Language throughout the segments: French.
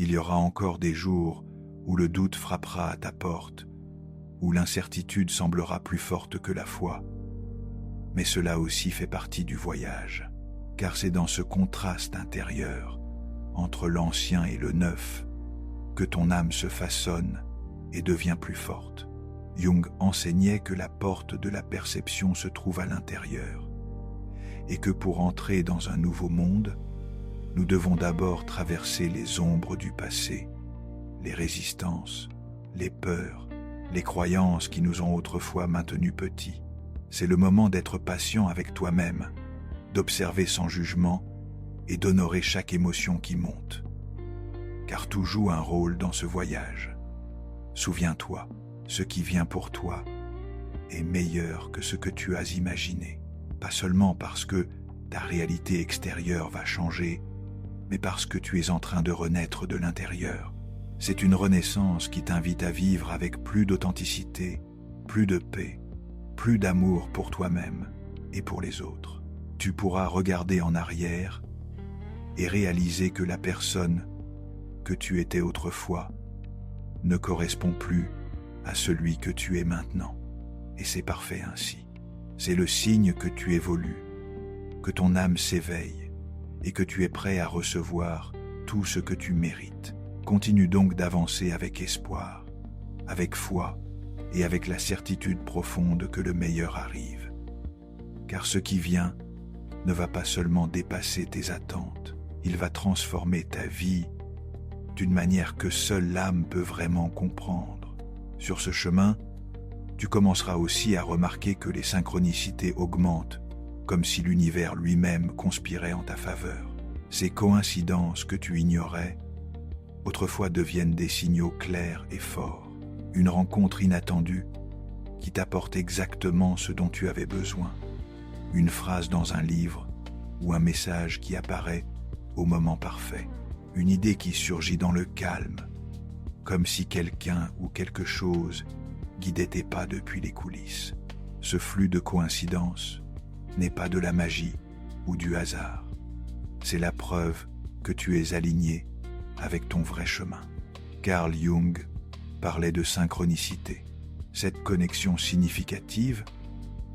Il y aura encore des jours où le doute frappera à ta porte, où l'incertitude semblera plus forte que la foi. Mais cela aussi fait partie du voyage, car c'est dans ce contraste intérieur, entre l'ancien et le neuf, que ton âme se façonne et devient plus forte. Jung enseignait que la porte de la perception se trouve à l'intérieur, et que pour entrer dans un nouveau monde, nous devons d'abord traverser les ombres du passé, les résistances, les peurs, les croyances qui nous ont autrefois maintenus petits. C'est le moment d'être patient avec toi-même, d'observer sans jugement et d'honorer chaque émotion qui monte. Car tout joue un rôle dans ce voyage. Souviens-toi, ce qui vient pour toi est meilleur que ce que tu as imaginé. Pas seulement parce que ta réalité extérieure va changer, mais parce que tu es en train de renaître de l'intérieur. C'est une renaissance qui t'invite à vivre avec plus d'authenticité, plus de paix, plus d'amour pour toi-même et pour les autres. Tu pourras regarder en arrière et réaliser que la personne que tu étais autrefois ne correspond plus à celui que tu es maintenant. Et c'est parfait ainsi. C'est le signe que tu évolues, que ton âme s'éveille et que tu es prêt à recevoir tout ce que tu mérites. Continue donc d'avancer avec espoir, avec foi et avec la certitude profonde que le meilleur arrive. Car ce qui vient ne va pas seulement dépasser tes attentes, il va transformer ta vie d'une manière que seule l'âme peut vraiment comprendre. Sur ce chemin, tu commenceras aussi à remarquer que les synchronicités augmentent, comme si l'univers lui-même conspirait en ta faveur. Ces coïncidences que tu ignorais, autrefois deviennent des signaux clairs et forts. Une rencontre inattendue qui t'apporte exactement ce dont tu avais besoin. Une phrase dans un livre ou un message qui apparaît au moment parfait. Une idée qui surgit dans le calme, comme si quelqu'un ou quelque chose guidait tes pas depuis les coulisses. Ce flux de coïncidences n'est pas de la magie ou du hasard. C'est la preuve que tu es aligné avec ton vrai chemin. Carl Jung parlait de synchronicité, cette connexion significative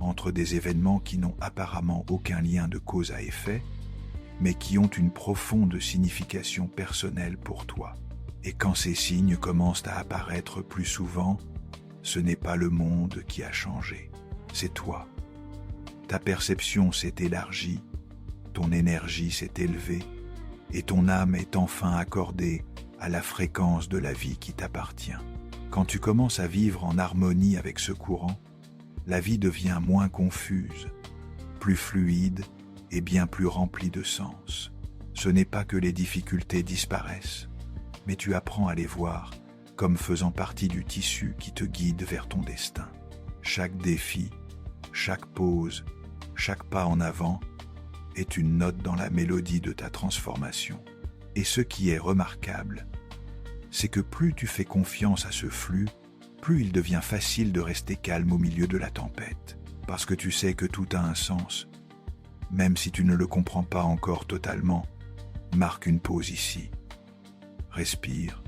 entre des événements qui n'ont apparemment aucun lien de cause à effet, mais qui ont une profonde signification personnelle pour toi. Et quand ces signes commencent à apparaître plus souvent, ce n'est pas le monde qui a changé, c'est toi. Ta perception s'est élargie, ton énergie s'est élevée, et ton âme est enfin accordée à la fréquence de la vie qui t'appartient. Quand tu commences à vivre en harmonie avec ce courant, la vie devient moins confuse, plus fluide et bien plus remplie de sens. Ce n'est pas que les difficultés disparaissent, mais tu apprends à les voir comme faisant partie du tissu qui te guide vers ton destin. Chaque défi, chaque pause, chaque pas en avant est une note dans la mélodie de ta transformation. Et ce qui est remarquable, c'est que plus tu fais confiance à ce flux, plus il devient facile de rester calme au milieu de la tempête, parce que tu sais que tout a un sens. Même si tu ne le comprends pas encore totalement, marque une pause ici. Respire,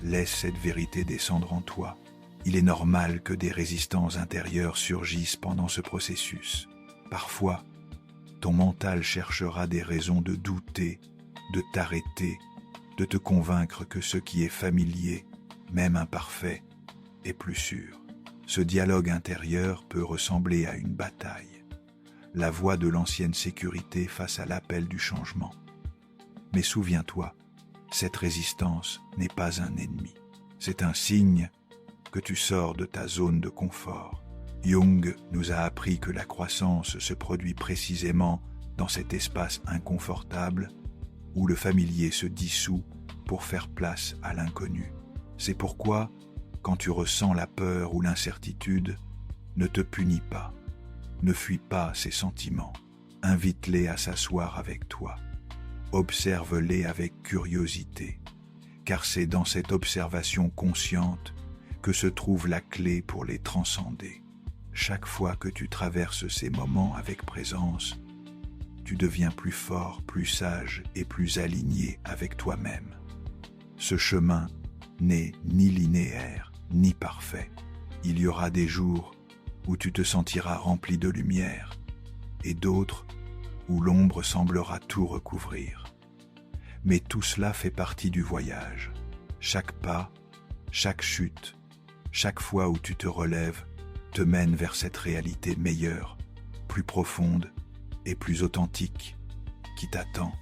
laisse cette vérité descendre en toi. Il est normal que des résistances intérieures surgissent pendant ce processus. Parfois, ton mental cherchera des raisons de douter, de t'arrêter, de te convaincre que ce qui est familier, même imparfait, est plus sûr. Ce dialogue intérieur peut ressembler à une bataille, la voix de l'ancienne sécurité face à l'appel du changement. Mais souviens-toi, cette résistance n'est pas un ennemi. C'est un signe que tu sors de ta zone de confort. Jung nous a appris que la croissance se produit précisément dans cet espace inconfortable où le familier se dissout pour faire place à l'inconnu. C'est pourquoi, quand tu ressens la peur ou l'incertitude, ne te punis pas, ne fuis pas ces sentiments, invite-les à s'asseoir avec toi, observe-les avec curiosité, car c'est dans cette observation consciente que se trouve la clé pour les transcender. Chaque fois que tu traverses ces moments avec présence, tu deviens plus fort, plus sage et plus aligné avec toi-même. Ce chemin n'est ni linéaire, ni parfait. Il y aura des jours où tu te sentiras rempli de lumière, et d'autres où l'ombre semblera tout recouvrir. Mais tout cela fait partie du voyage. Chaque pas, chaque chute, chaque fois où tu te relèves, te mène vers cette réalité meilleure, plus profonde et plus authentique qui t'attend.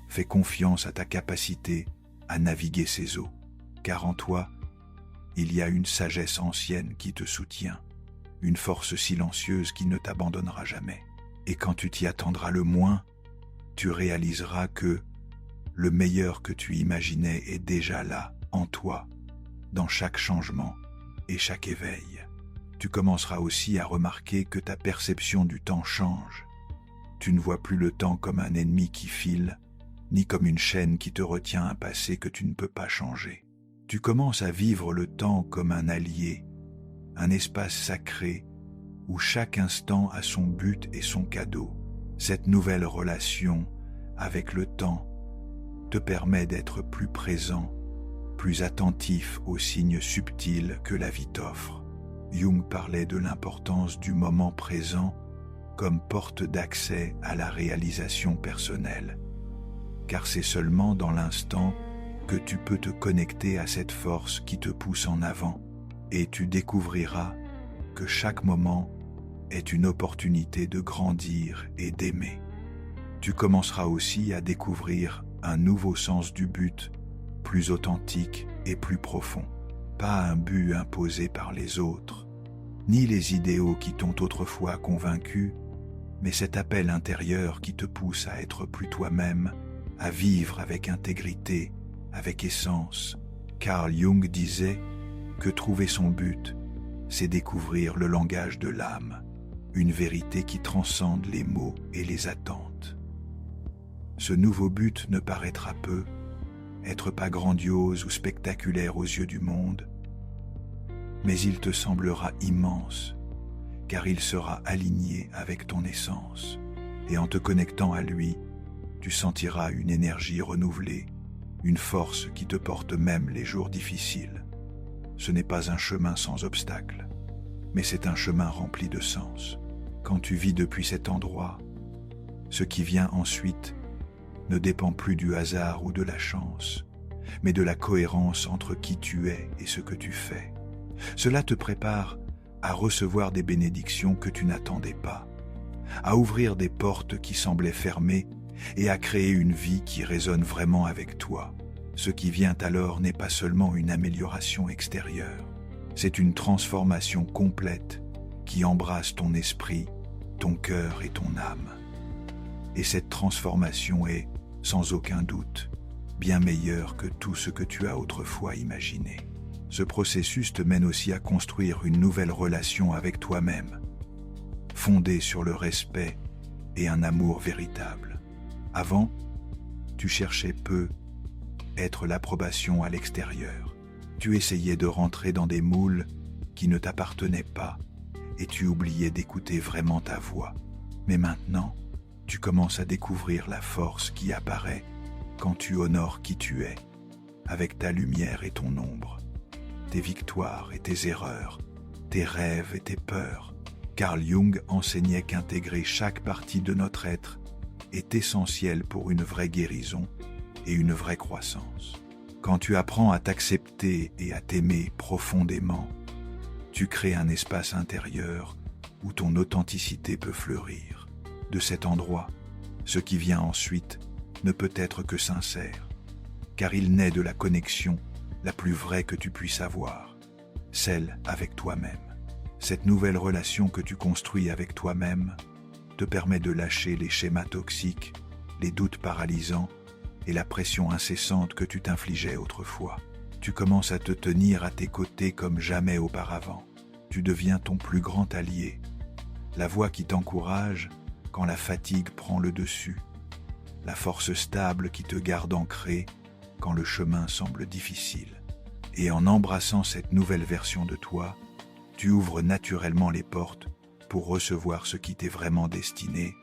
Fais confiance à ta capacité à naviguer ces eaux, car en toi, il y a une sagesse ancienne qui te soutient, une force silencieuse qui ne t'abandonnera jamais. Et quand tu t'y attendras le moins, tu réaliseras que le meilleur que tu imaginais est déjà là, en toi, dans chaque changement et chaque éveil. Tu commenceras aussi à remarquer que ta perception du temps change. Tu ne vois plus le temps comme un ennemi qui file, ni comme une chaîne qui te retient un passé que tu ne peux pas changer. Tu commences à vivre le temps comme un allié, un espace sacré où chaque instant a son but et son cadeau. Cette nouvelle relation avec le temps te permet d'être plus présent, plus attentif aux signes subtils que la vie t'offre. Jung parlait de l'importance du moment présent comme porte d'accès à la réalisation personnelle, car c'est seulement dans l'instant que tu peux te connecter à cette force qui te pousse en avant, et tu découvriras que chaque moment est une opportunité de grandir et d'aimer. Tu commenceras aussi à découvrir un nouveau sens du but, plus authentique et plus profond. Pas un but imposé par les autres, ni les idéaux qui t'ont autrefois convaincu, mais cet appel intérieur qui te pousse à être plus toi-même, à vivre avec intégrité, avec essence. Carl Jung disait que trouver son but, c'est découvrir le langage de l'âme, une vérité qui transcende les mots et les attentes. Ce nouveau but ne paraîtra peu, être pas grandiose ou spectaculaire aux yeux du monde, mais il te semblera immense, car il sera aligné avec ton essence, et en te connectant à lui, tu sentiras une énergie renouvelée, une force qui te porte même les jours difficiles. Ce n'est pas un chemin sans obstacles, mais c'est un chemin rempli de sens. Quand tu vis depuis cet endroit, ce qui vient ensuite ne dépend plus du hasard ou de la chance, mais de la cohérence entre qui tu es et ce que tu fais. Cela te prépare à recevoir des bénédictions que tu n'attendais pas, à ouvrir des portes qui semblaient fermées et à créer une vie qui résonne vraiment avec toi. Ce qui vient alors n'est pas seulement une amélioration extérieure, c'est une transformation complète qui embrasse ton esprit, ton cœur et ton âme. Et cette transformation est, sans aucun doute, bien meilleure que tout ce que tu as autrefois imaginé. Ce processus te mène aussi à construire une nouvelle relation avec toi-même, fondée sur le respect et un amour véritable. Avant, tu cherchais peu être l'approbation à l'extérieur. Tu essayais de rentrer dans des moules qui ne t'appartenaient pas et tu oubliais d'écouter vraiment ta voix. Mais maintenant, tu commences à découvrir la force qui apparaît quand tu honores qui tu es, avec ta lumière et ton ombre, tes victoires et tes erreurs, tes rêves et tes peurs. Carl Jung enseignait qu'intégrer chaque partie de notre être est essentiel pour une vraie guérison et une vraie croissance. Quand tu apprends à t'accepter et à t'aimer profondément, tu crées un espace intérieur où ton authenticité peut fleurir. De cet endroit, ce qui vient ensuite ne peut être que sincère, car il naît de la connexion la plus vraie que tu puisses avoir, celle avec toi-même. Cette nouvelle relation que tu construis avec toi-même te permet de lâcher les schémas toxiques, les doutes paralysants et la pression incessante que tu t'infligeais autrefois. Tu commences à te tenir à tes côtés comme jamais auparavant. Tu deviens ton plus grand allié, la voix qui t'encourage quand la fatigue prend le dessus, la force stable qui te garde ancré quand le chemin semble difficile. Et en embrassant cette nouvelle version de toi, tu ouvres naturellement les portes pour recevoir ce qui t'est vraiment destiné,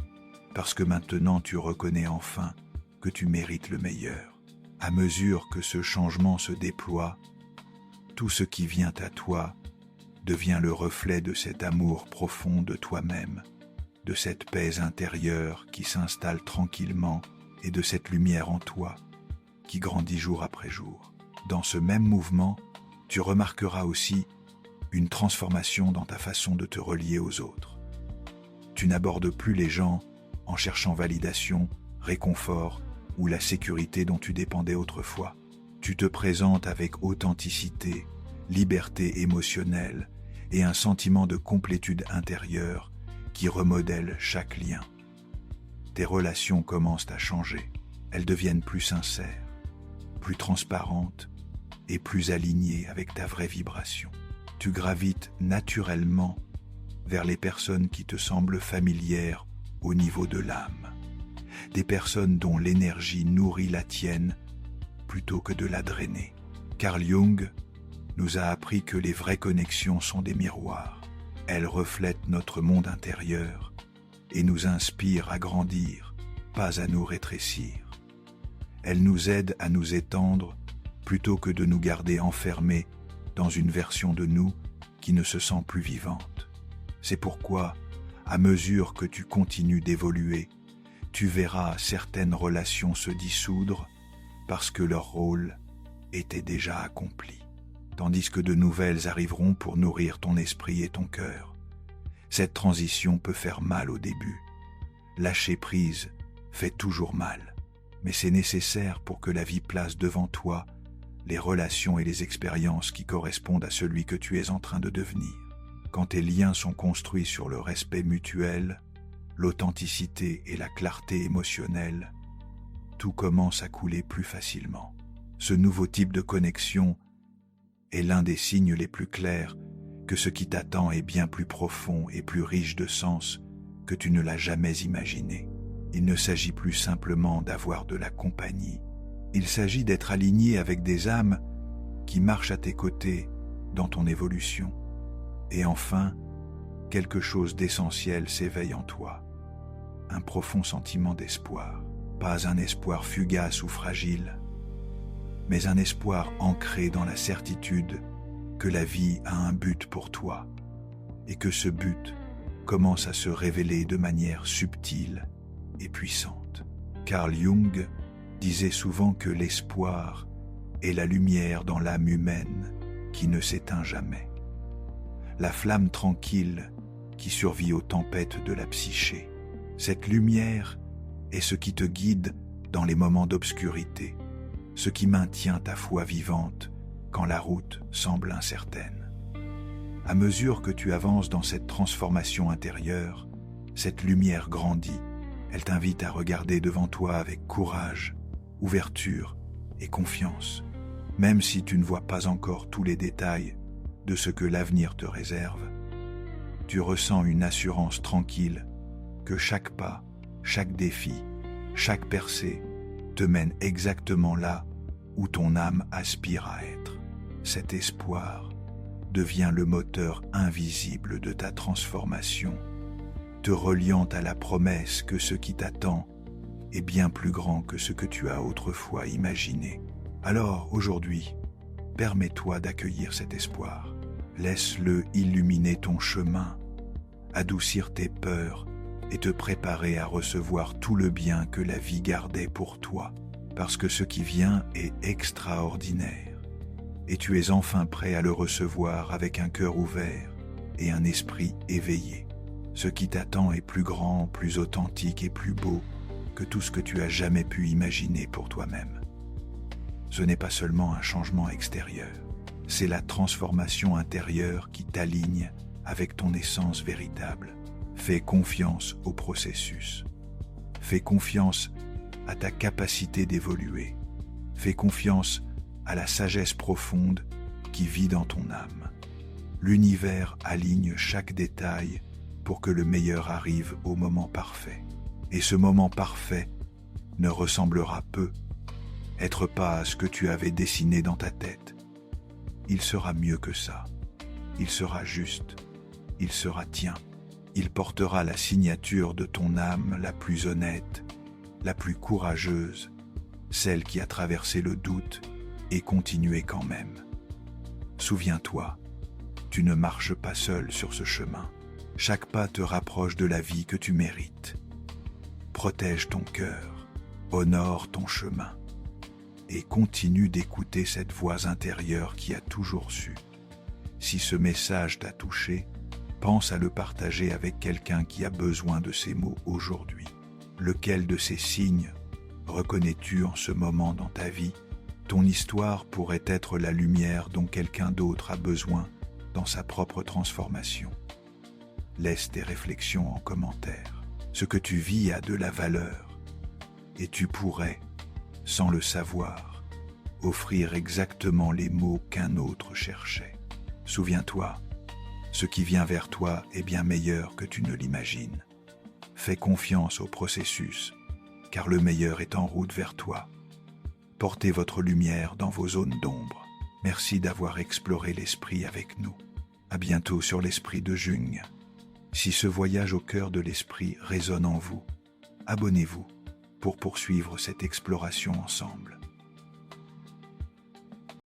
parce que maintenant tu reconnais enfin que tu mérites le meilleur. À mesure que ce changement se déploie, tout ce qui vient à toi devient le reflet de cet amour profond de toi-même, de cette paix intérieure qui s'installe tranquillement et de cette lumière en toi qui grandit jour après jour. Dans ce même mouvement, tu remarqueras aussi une transformation dans ta façon de te relier aux autres. Tu n'abordes plus les gens en cherchant validation, réconfort ou la sécurité dont tu dépendais autrefois. Tu te présentes avec authenticité, liberté émotionnelle et un sentiment de complétude intérieure qui remodèle chaque lien. Tes relations commencent à changer. Elles deviennent plus sincères, plus transparentes et plus alignées avec ta vraie vibration. Tu gravites naturellement vers les personnes qui te semblent familières au niveau de l'âme. Des personnes dont l'énergie nourrit la tienne plutôt que de la drainer. Carl Jung nous a appris que les vraies connexions sont des miroirs. Elles reflètent notre monde intérieur et nous inspirent à grandir, pas à nous rétrécir. Elles nous aident à nous étendre plutôt que de nous garder enfermés dans une version de nous qui ne se sent plus vivante. C'est pourquoi, à mesure que tu continues d'évoluer, tu verras certaines relations se dissoudre parce que leur rôle était déjà accompli, tandis que de nouvelles arriveront pour nourrir ton esprit et ton cœur. Cette transition peut faire mal au début. Lâcher prise fait toujours mal, mais c'est nécessaire pour que la vie place devant toi les relations et les expériences qui correspondent à celui que tu es en train de devenir. Quand tes liens sont construits sur le respect mutuel, l'authenticité et la clarté émotionnelle, tout commence à couler plus facilement. Ce nouveau type de connexion est l'un des signes les plus clairs que ce qui t'attend est bien plus profond et plus riche de sens que tu ne l'as jamais imaginé. Il ne s'agit plus simplement d'avoir de la compagnie. Il s'agit d'être aligné avec des âmes qui marchent à tes côtés dans ton évolution. Et enfin, quelque chose d'essentiel s'éveille en toi. Un profond sentiment d'espoir. Pas un espoir fugace ou fragile, mais un espoir ancré dans la certitude que la vie a un but pour toi et que ce but commence à se révéler de manière subtile et puissante. Carl Jung disait souvent que l'espoir est la lumière dans l'âme humaine qui ne s'éteint jamais. La flamme tranquille qui survit aux tempêtes de la psyché. Cette lumière est ce qui te guide dans les moments d'obscurité, ce qui maintient ta foi vivante quand la route semble incertaine. À mesure que tu avances dans cette transformation intérieure, cette lumière grandit. Elle t'invite à regarder devant toi avec courage, ouverture et confiance, même si tu ne vois pas encore tous les détails de ce que l'avenir te réserve. Tu ressens une assurance tranquille que chaque pas, chaque défi, chaque percée te mène exactement là où ton âme aspire à être. Cet espoir devient le moteur invisible de ta transformation, te reliant à la promesse que ce qui t'attend est bien plus grand que ce que tu as autrefois imaginé. Alors, aujourd'hui, permets-toi d'accueillir cet espoir. Laisse-le illuminer ton chemin, adoucir tes peurs et te préparer à recevoir tout le bien que la vie gardait pour toi, parce que ce qui vient est extraordinaire, et tu es enfin prêt à le recevoir avec un cœur ouvert et un esprit éveillé. Ce qui t'attend est plus grand, plus authentique et plus beau que tout ce que tu as jamais pu imaginer pour toi-même. Ce n'est pas seulement un changement extérieur, c'est la transformation intérieure qui t'aligne avec ton essence véritable. Fais confiance au processus. Fais confiance à ta capacité d'évoluer. Fais confiance à la sagesse profonde qui vit dans ton âme. L'univers aligne chaque détail pour que le meilleur arrive au moment parfait. Et ce moment parfait ne ressemblera peut-être pas à ce que tu avais dessiné dans ta tête. Il sera mieux que ça. Il sera juste. Il sera tien. Il portera la signature de ton âme la plus honnête, la plus courageuse celle qui a traversé le doute et continué quand même. Souviens-toi, tu ne marches pas seul sur ce chemin. Chaque pas te rapproche de la vie que tu mérites. Protège ton cœur, honore ton chemin et continue d'écouter cette voix intérieure qui a toujours su. Si ce message t'a touché, pense à le partager avec quelqu'un qui a besoin de ces mots aujourd'hui. Lequel de ces signes reconnais-tu en ce moment dans ta vie? Ton histoire pourrait être la lumière dont quelqu'un d'autre a besoin dans sa propre transformation. Laisse tes réflexions en commentaire. Ce que tu vis a de la valeur et tu pourrais, sans le savoir, offrir exactement les mots qu'un autre cherchait. Souviens-toi, ce qui vient vers toi est bien meilleur que tu ne l'imagines. Fais confiance au processus, car le meilleur est en route vers toi. Portez votre lumière dans vos zones d'ombre. Merci d'avoir exploré l'esprit avec nous. À bientôt sur l'Esprit de Jung. Si ce voyage au cœur de l'esprit résonne en vous, abonnez-vous pour poursuivre cette exploration ensemble.